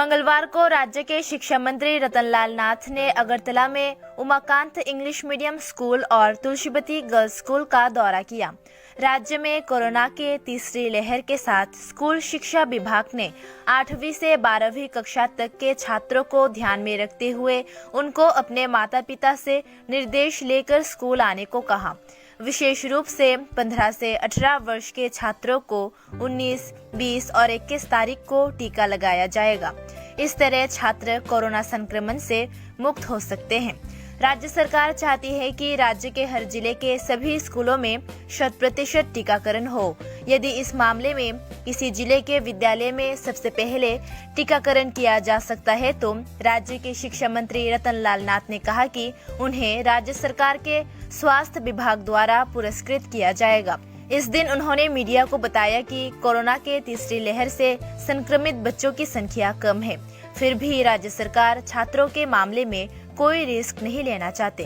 मंगलवार को राज्य के शिक्षा मंत्री रतनलाल नाथ ने अगरतला में उमाकांत इंग्लिश मीडियम स्कूल और तुलसीवती गर्ल्स स्कूल का दौरा किया। राज्य में कोरोना के तीसरी लहर के साथ स्कूल शिक्षा विभाग ने 8वीं से 12वीं कक्षा तक के छात्रों को ध्यान में रखते हुए उनको अपने माता पिता से निर्देश लेकर स्कूल आने को कहा। विशेष रूप से 15 से 18 वर्ष के छात्रों को 19, 20 और 21 तारीख को टीका लगाया जाएगा। इस तरह छात्र कोरोना संक्रमण से मुक्त हो सकते हैं। राज्य सरकार चाहती है कि राज्य के हर जिले के सभी स्कूलों में 100% टीकाकरण हो। यदि इस मामले में किसी जिले के विद्यालय में सबसे पहले टीकाकरण किया जा सकता है तो राज्य के शिक्षा मंत्री रतनलाल नाथ ने कहा कि उन्हें राज्य सरकार के स्वास्थ्य विभाग द्वारा पुरस्कृत किया जाएगा। इस दिन उन्होंने मीडिया को बताया कि कोरोना के तीसरी लहर से संक्रमित बच्चों की संख्या कम है, फिर भी राज्य सरकार छात्रों के मामले में कोई रिस्क नहीं लेना चाहते।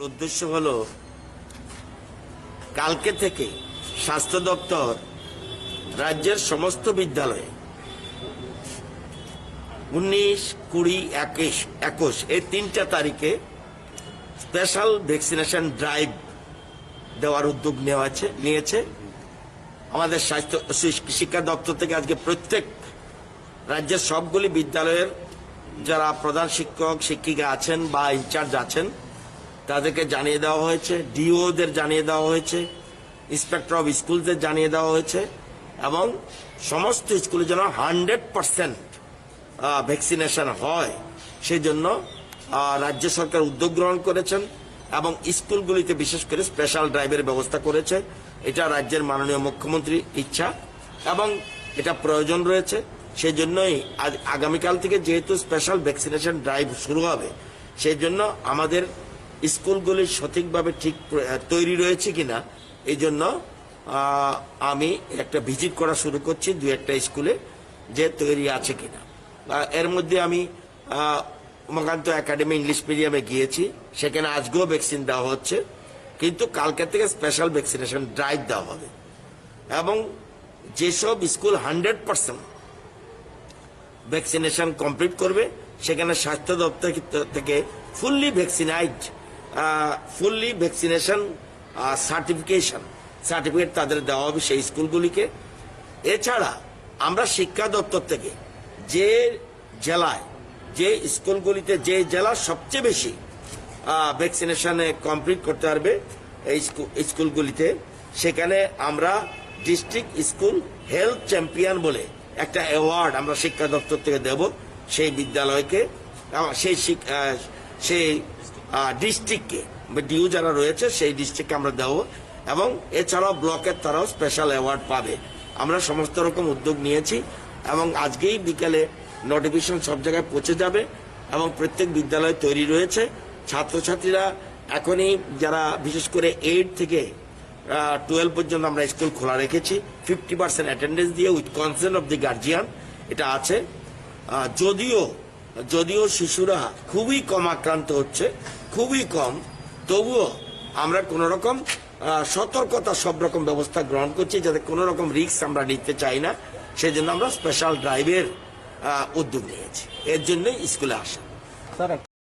উদ্দেশ্য হলো কালকে থেকে স্বাস্থ্য দপ্তর রাজ্যের সমস্ত বিদ্যালয়ে 19, 20, 21 এই 3টা তারিখে স্পেশাল ভ্যাকসিনেশন ড্রাইভ দেওয়ার উদ্যোগ নিয়েছে। আমাদের স্বাস্থ্য শিক্ষা দপ্তর থেকে আজকে প্রত্যেক রাজ্যের সবগুলি বিদ্যালয়ের যারা প্রধান শিক্ষক শিক্ষিকা আছেন বা ইনচার্জ আছেন তাদেরকে জানিয়ে দেওয়া হয়েছে, ডিওদের জানিয়ে দেওয়া হয়েছে, ইন্সপেক্টর অফ স্কুলদের জানিয়ে দেওয়া হয়েছে এবং সমস্ত স্কুলে যেন 100% ভ্যাকসিনেশন হয় সেই জন্য রাজ্য সরকার উদ্যোগ গ্রহণ করেছেন এবং স্কুলগুলিতে বিশেষ করে স্পেশাল ড্রাইভের ব্যবস্থা করেছে। এটা রাজ্যের মাননীয় মুখ্যমন্ত্রীর ইচ্ছা এবং এটা প্রয়োজন রয়েছে। সেই জন্যই আগামীকাল থেকে যেহেতু স্পেশাল ভ্যাকসিনেশন ড্রাইভ শুরু হবে সেই জন্য আমাদের স্কুলগুলি সঠিকভাবে ঠিক তৈরি রয়েছে কিনা এই জন্য আমি একটা ভিজিট করা শুরু করছি 2-1টা স্কুলে যে তৈরি আছে কিনা। এর মধ্যে আমি উমাকান্ত একাডেমি ইংলিশ মিডিয়ামে গিয়েছি, সেখানে আজকেও ভ্যাকসিন দেওয়া হচ্ছে, কিন্তু কালকে থেকে স্পেশাল ভ্যাকসিনেশন ড্রাইভ দেওয়া হবে এবং যেসব স্কুল 100% ভ্যাকসিনেশন কমপ্লিট করবে সেখানে স্বাস্থ্য দপ্তর থেকে ফুললি ভ্যাকসিনেশন সার্টিফিকেট তাদের দেওয়া হবে সেই স্কুলগুলিকে। এছাড়া আমরা শিক্ষা দপ্তর থেকে যে জেলায় যে স্কুলগুলিতে যে জেলা সবচেয়ে বেশি ভ্যাকসিনেশনে কমপ্লিট করতে পারবে এই স্কুলগুলিতে সেখানে আমরা ডিস্ট্রিক্ট স্কুল হেলথ চ্যাম্পিয়ন বলে একটা অ্যাওয়ার্ড আমরা শিক্ষা দপ্তর থেকে দেব সেই বিদ্যালয়কে, সেই ডিস্ট্রিক্টকে ডিউ যারা রয়েছে সেই ডিস্ট্রিক্টকে আমরা দেব এবং এছাড়াও ব্লকের তারাও স্পেশাল অ্যাওয়ার্ড পাবে। আমরা সমস্ত রকম উদ্যোগ নিয়েছি এবং আজকেই বিকালে নোটিফিকেশন সব জায়গায় পৌঁছে যাবে এবং প্রত্যেক বিদ্যালয় তৈরি রয়েছে। ছাত্রছাত্রীরা এখনই যারা বিশেষ করে 8 থেকে 12 পর্যন্ত আমরা স্কুল খোলা রেখেছি 50% অ্যাটেন্ডেন্স দিয়ে with consent of the guardian এটা আছে। যদিও শিশুরা খুবই কম আক্রান্ত হচ্ছে, খুবই কম, তবুও আমরা কোন রকম সতর্কতা সব রকম ব্যবস্থা গ্রহণ করছি যাতে কোন রকম রিস্ক আমরা নিতে চাই না, সেই জন্য আমরা স্পেশাল ড্রাইভের উদ্যোগ নিয়েছি। এর জন্যই স্কুলে আসা।